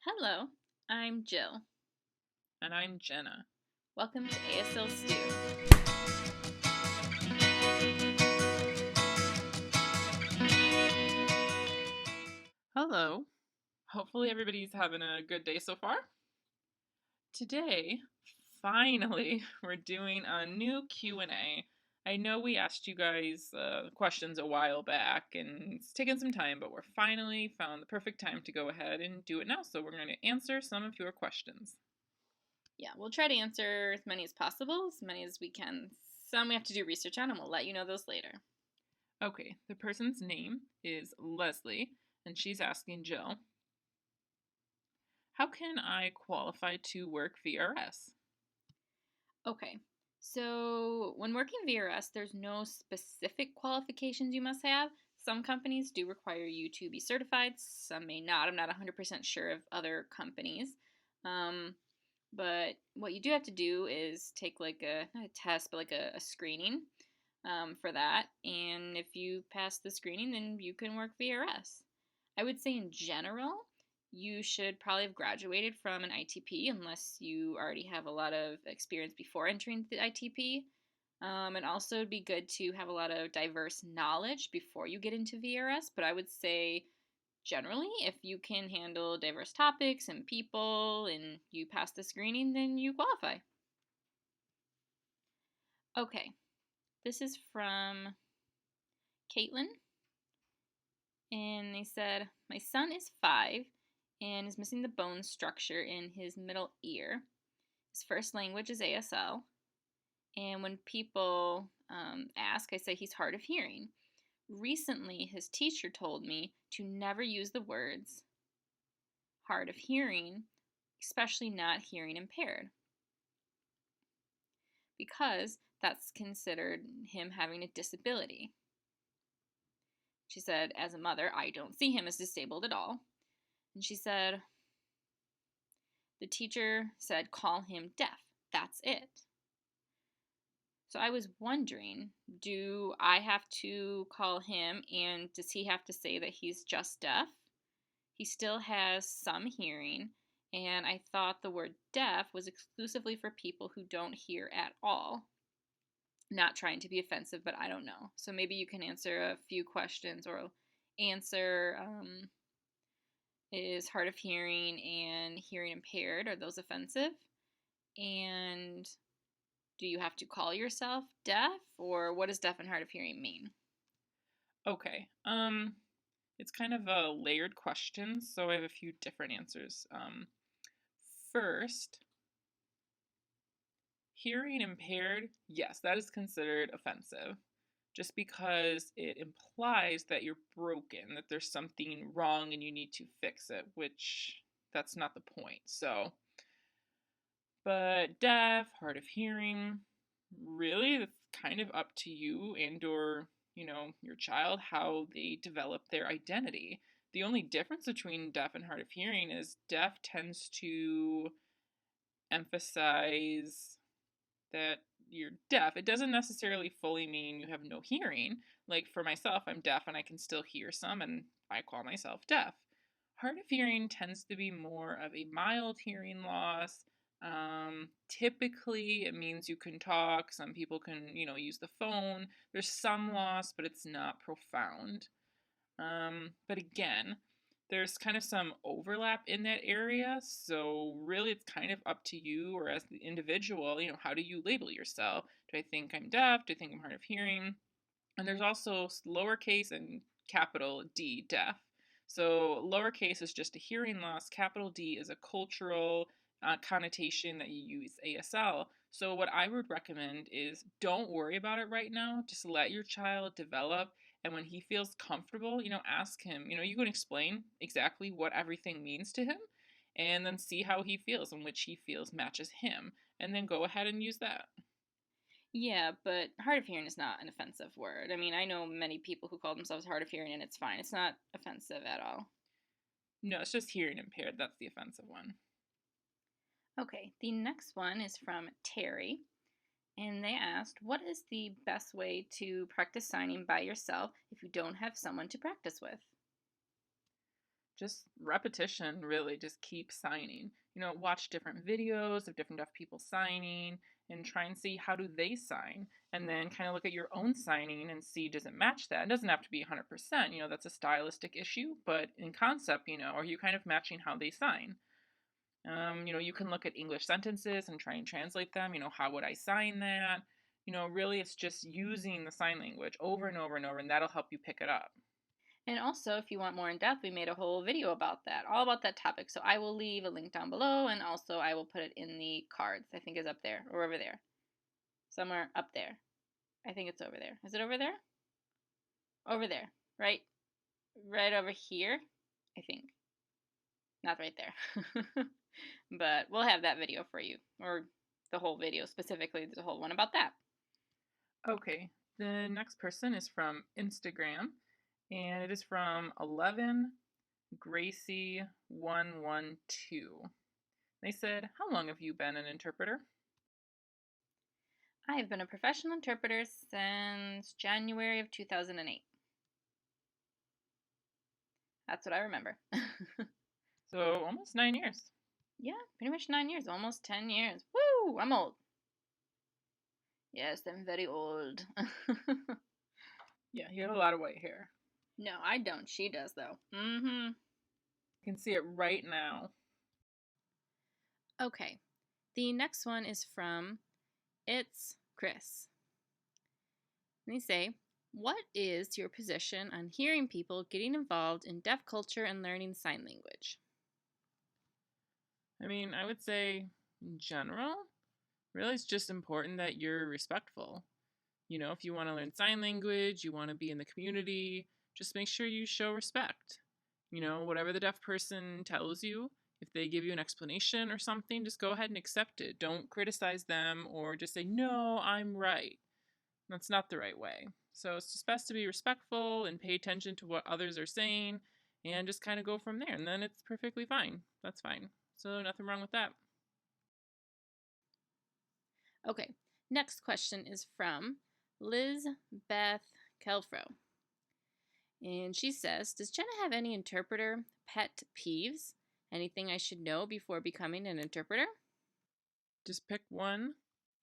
Hello, I'm Jill. And I'm Jenna. Welcome to ASL Stew. Hello. Hopefully everybody's having a good day so far. Today, finally, we're doing a new Q&A. I know we asked you guys questions a while back, and it's taken some time, but we're finally found the perfect time to go ahead and do it now. So we're going to answer some of your questions. Yeah, we'll try to answer as many as possible, as many as we can. Some we have to do research on, and we'll let you know those later. Okay, the person's name is Leslie, and she's asking Jill, how can I qualify to work VRS? Okay, so when working VRS, there's no specific qualifications you must have. Some companies do require you to be certified, some may not. I'm not 100% sure of other companies. But what you do have to do is take like not a test, but like a screening for that. And if you pass the screening, then you can work VRS. I would say in general, you should probably have graduated from an ITP unless you already have a lot of experience before entering the ITP. And also, it'd be good to have a lot of diverse knowledge before you get into VRS. But I would say, generally, if you can handle diverse topics and people and you pass the screening, then you qualify. Okay, this is from Caitlin. And they said, my son is 5 and is missing the bone structure in his middle ear. His first language is ASL. And when people ask, I say he's hard of hearing. Recently, his teacher told me to never use the words hard of hearing, especially not hearing impaired, because that's considered him having a disability. She said, as a mother, I don't see him as disabled at all. And she said, the teacher said, call him deaf. That's it. So I was wondering, do I have to call him, and does he have to say that he's just deaf? He still has some hearing, and I thought the word deaf was exclusively for people who don't hear at all. Not trying to be offensive, but I don't know. So maybe you can answer a few questions, or answer is hard of hearing and hearing impaired, are those offensive? And do you have to call yourself deaf, or what does deaf and hard of hearing mean? Okay, it's kind of a layered question, so I have a few different answers. First, hearing impaired, yes, that is considered offensive, just because it implies that you're broken, that there's something wrong and you need to fix it, which that's not the point. So, but deaf, hard of hearing, really, it's kind of up to you and or your child how they develop their identity. The only difference between deaf and hard of hearing is deaf tends to emphasize that you're deaf. It doesn't necessarily fully mean you have no hearing. Like for myself, I'm deaf and I can still hear some, and I call myself deaf. Hard of hearing tends to be more of a mild hearing loss. Typically, it means you can talk. Some people can, use the phone. There's some loss, but it's not profound. But again, there's kind of some overlap in that area. So really it's kind of up to you, or as the individual, how do you label yourself? Do I think I'm deaf? Do I think I'm hard of hearing? And there's also lowercase and capital D, deaf. So lowercase is just a hearing loss. Capital D is a cultural connotation that you use ASL. So what I would recommend is don't worry about it right now. Just let your child develop. And when he feels comfortable, ask him. You can explain exactly what everything means to him, and then see how he feels and which he feels matches him. And then go ahead and use that. Yeah, but hard of hearing is not an offensive word. I mean, I know many people who call themselves hard of hearing, and it's fine. It's not offensive at all. No, it's just hearing impaired. That's the offensive one. Okay, the next one is from Terry, and they asked, what is the best way to practice signing by yourself if you don't have someone to practice with? Just repetition, really. Just keep signing. Watch different videos of different deaf people signing and try and see how do they sign. And then kind of look at your own signing and see does it match that. It doesn't have to be 100%. That's a stylistic issue. But in concept, are you kind of matching how they sign? You can look at English sentences and try and translate them. How would I sign that? Really it's just using the sign language over and over and over, and that'll help you pick it up. And also, if you want more in depth, we made a whole video about that, all about that topic. So I will leave a link down below, and also I will put it in the cards. I think is up there or over there. Somewhere up there. I think it's over there. Is it over there? Over there. Right? Right over here, I think. Not right there. But we'll have that video for you, or the whole video, specifically the whole one about that. Okay, the next person is from Instagram, and it is from 11 Gracie 112. They said, "How long have you been an interpreter?" I have been a professional interpreter since January of 2008. That's what I remember. So almost 9 years. Yeah, pretty much 9 years, almost 10 years. Woo! I'm old. Yes, I'm very old. Yeah, you have a lot of white hair. No, I don't. She does, though. Mm-hmm. I can see it right now. Okay. The next one is from It's Chris. And they say, what is your position on hearing people getting involved in deaf culture and learning sign language? I would say, in general, really it's just important that you're respectful. If you want to learn sign language, you want to be in the community, just make sure you show respect. Whatever the deaf person tells you, if they give you an explanation or something, just go ahead and accept it. Don't criticize them or just say, no, I'm right. That's not the right way. So it's just best to be respectful and pay attention to what others are saying and just kind of go from there. And then it's perfectly fine. That's fine. So nothing wrong with that. Okay, next question is from Liz Beth Kelfro. And she says, does Jenna have any interpreter pet peeves? Anything I should know before becoming an interpreter? Just pick one.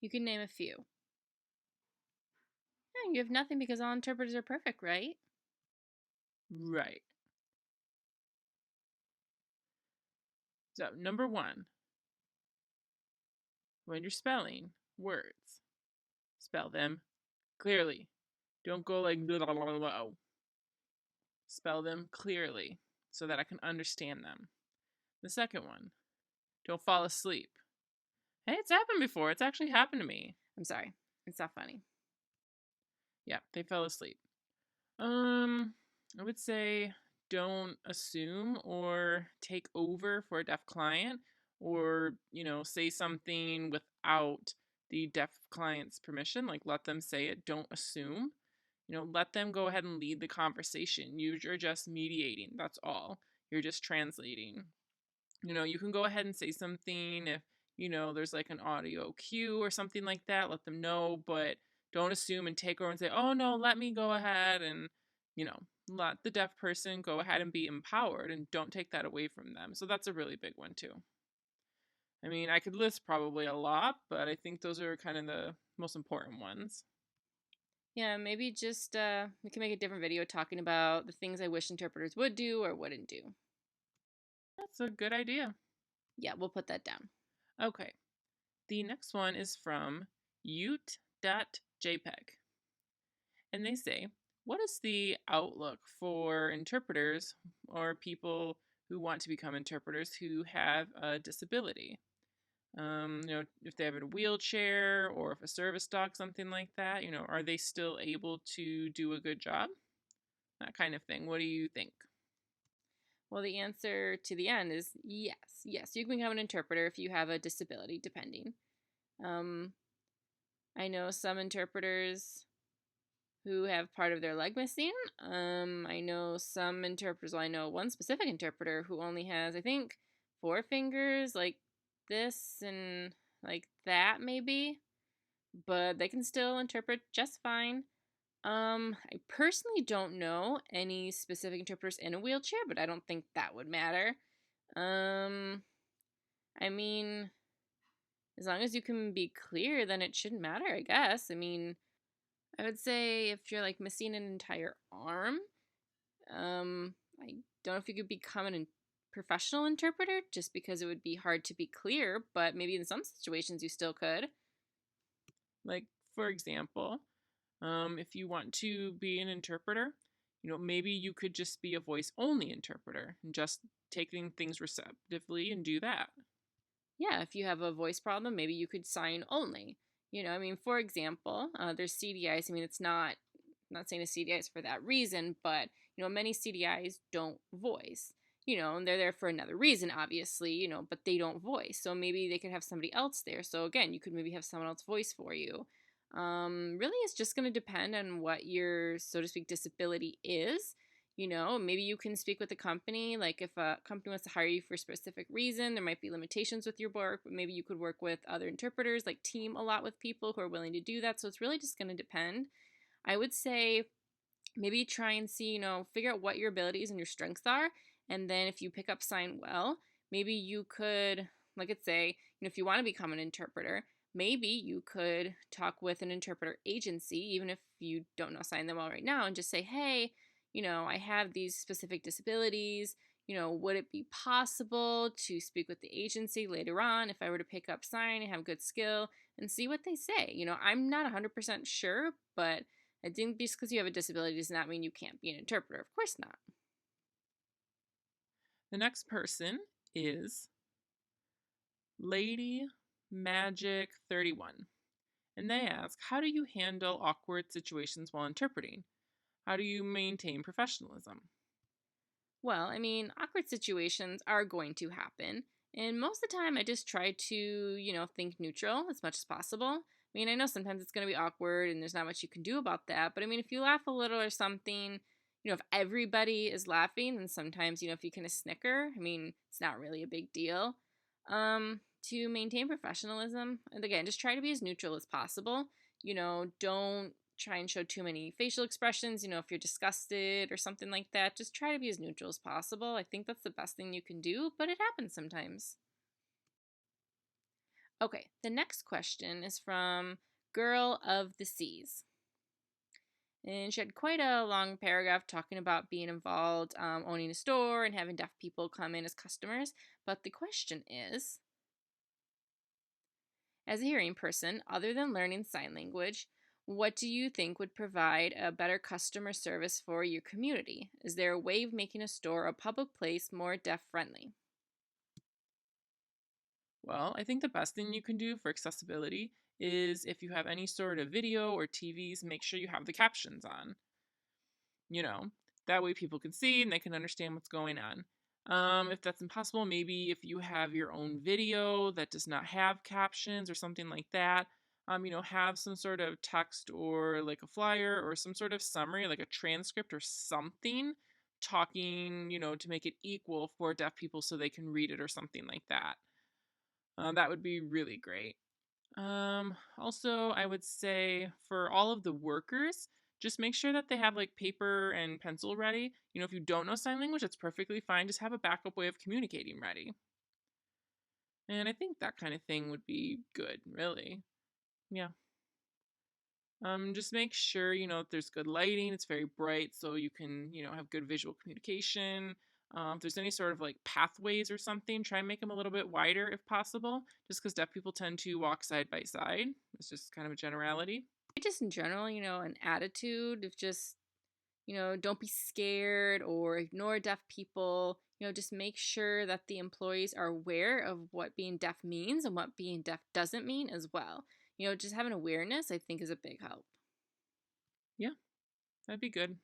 You can name a few. Yeah, you have nothing because all interpreters are perfect, right? Right. So, number one, when you're spelling words, spell them clearly. Don't go like blah, blah, blah, blah. Spell them clearly so that I can understand them. The second one, don't fall asleep. Hey, it's happened before. It's actually happened to me. I'm sorry. It's not funny. Yeah, they fell asleep. I would say don't assume or take over for a deaf client or, say something without the deaf client's permission. Like, let them say it. Don't assume. Let them go ahead and lead the conversation. You're just mediating. That's all. You're just translating. You can go ahead and say something if, there's like an audio cue or something like that. Let them know, but don't assume and take over and say, oh no, let me go ahead and, let the deaf person go ahead and be empowered and don't take that away from them. So that's a really big one too. I could list probably a lot, but I think those are kind of the most important ones. Yeah, maybe just we can make a different video talking about the things I wish interpreters would do or wouldn't do. That's a good idea. Yeah, we'll put that down. Okay. The next one is from ute.jpg. And they say, what is the outlook for interpreters or people who want to become interpreters who have a disability? If they have a wheelchair or if a service dog, something like that, are they still able to do a good job? That kind of thing. What do you think? Well, the answer to the end is yes. Yes, you can become an interpreter if you have a disability, depending. I know some interpreters who have part of their leg missing. I know some interpreters, well, I know one specific interpreter who only has, I think, 4 fingers, like this and like that, maybe. But they can still interpret just fine. I personally don't know any specific interpreters in a wheelchair, but I don't think that would matter. Um, I mean, as long as you can be clear, then it shouldn't matter, I guess. I mean, I would say if you're like missing an entire arm, I don't know if you could become an professional interpreter just because it would be hard to be clear, but maybe in some situations you still could. Like, for example, if you want to be an interpreter, maybe you could just be a voice only interpreter and just taking things receptively and do that. Yeah, if you have a voice problem, maybe you could sign only. I mean, for example, there's CDIs. I mean, it's not saying a CDI is for that reason, but many CDIs don't voice. And they're there for another reason, obviously. But they don't voice. So maybe they could have somebody else there. So again, you could maybe have someone else voice for you. Really, it's just going to depend on what your, so to speak, disability is. Maybe you can speak with a company. Like if a company wants to hire you for a specific reason, there might be limitations with your work, but maybe you could work with other interpreters, like team a lot with people who are willing to do that. So it's really just going to depend. I would say maybe try and see, figure out what your abilities and your strengths are. And then if you pick up sign well, maybe you could, like I'd say, if you want to become an interpreter, maybe you could talk with an interpreter agency, even if you don't know sign them well right now, and just say, hey, I have these specific disabilities. Would it be possible to speak with the agency later on if I were to pick up sign and have good skill and see what they say? I'm not 100% sure, but I think just because you have a disability does not mean you can't be an interpreter. Of course not. The next person is Lady Magic 31. And they ask, how do you handle awkward situations while interpreting? How do you maintain professionalism? Well, I mean, awkward situations are going to happen. And most of the time, I just try to, think neutral as much as possible. I mean, I know sometimes it's going to be awkward and there's not much you can do about that. But I mean, if you laugh a little or something, if everybody is laughing, then sometimes, if you kind of snicker, I mean, it's not really a big deal. To maintain professionalism, and again, just try to be as neutral as possible. Don't try and show too many facial expressions. If you're disgusted or something like that, just try to be as neutral as possible. I think that's the best thing you can do, but it happens sometimes. Okay, the next question is from Girl of the Seas. And she had quite a long paragraph talking about being involved, owning a store, and having deaf people come in as customers. But the question is, as a hearing person, other than learning sign language, what do you think would provide a better customer service for your community? Is there a way of making a store or public place more deaf friendly? Well, I think the best thing you can do for accessibility is if you have any sort of video or TVs, make sure you have the captions on. You know, that way people can see and they can understand what's going on. If that's impossible, maybe if you have your own video that does not have captions or something like that, have some sort of text or like a flyer or some sort of summary, like a transcript or something talking, to make it equal for deaf people so they can read it or something like that. That would be really great. Also, I would say for all of the workers, just make sure that they have like paper and pencil ready. If you don't know sign language, that's perfectly fine. Just have a backup way of communicating ready. And I think that kind of thing would be good, really. Yeah. Just make sure, that there's good lighting, it's very bright, so you can, have good visual communication. If there's any sort of like pathways or something, try and make them a little bit wider if possible, just because deaf people tend to walk side by side. It's just kind of a generality. Just in general, an attitude of just, don't be scared or ignore deaf people. Just make sure that the employees are aware of what being deaf means and what being deaf doesn't mean as well. Just having awareness, I think, is a big help. Yeah, that'd be good.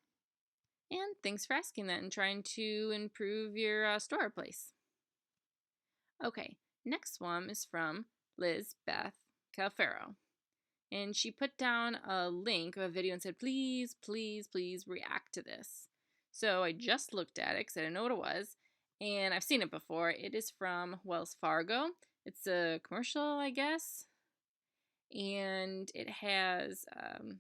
And thanks for asking that and trying to improve your store or place. Okay, next one is from Liz Beth Calfero. And she put down a link of a video and said, please, please, please react to this. So I just looked at it because I didn't know what it was. And I've seen it before. It is from Wells Fargo. It's a commercial, I guess. and it has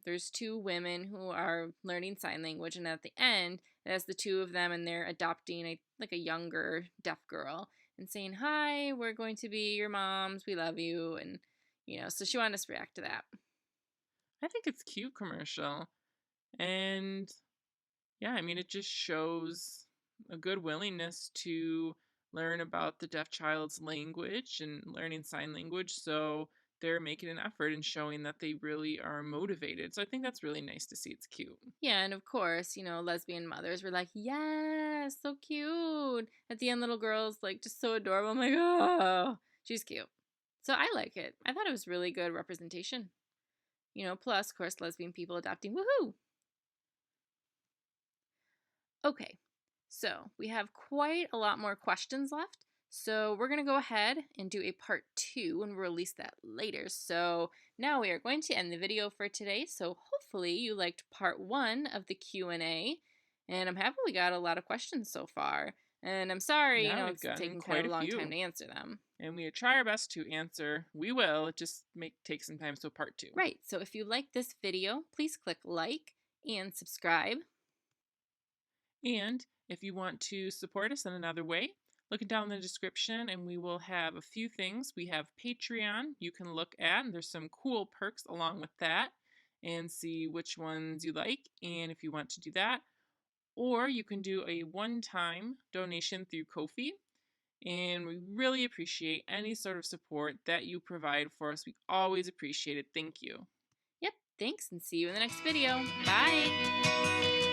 there's two women who are learning sign language, and at the end it has the two of them, and they're adopting a younger deaf girl and saying, "Hi, we're going to be your moms. We love you." And so she wanted us to react to that. I think it's cute commercial. And yeah, I mean, it just shows a good willingness to learn about the deaf child's language and learning sign language. So they're making an effort and showing that they really are motivated. So I think that's really nice to see. It's cute. Yeah, and of course, lesbian mothers were like, "Yes, so cute." At the end, little girl's like just so adorable. I'm like, "Oh, she's cute." So I like it. I thought it was really good representation. Plus, of course, lesbian people adopting. Woohoo! Okay, so we have quite a lot more questions left. So we're going to go ahead and do a part 2 and release that later. So now we are going to end the video for today. So hopefully you liked part 1 of the Q&A. And I'm happy we got a lot of questions so far. And I'm sorry, Yeah, we've it's gotten taking kind quite of a a long few. time to answer them. And we try our best to answer. We will. It just take some time. So part 2. Right. So if you like this video, please click like and subscribe. And if you want to support us in another way, look down in the description and we will have a few things. We have Patreon you can look at, and there's some cool perks along with that, and see which ones you like and if you want to do that. Or you can do a one-time donation through Ko-fi, and we really appreciate any sort of support that you provide for us. We always appreciate it. Thank you. Yep. Thanks, and see you in the next video. Bye.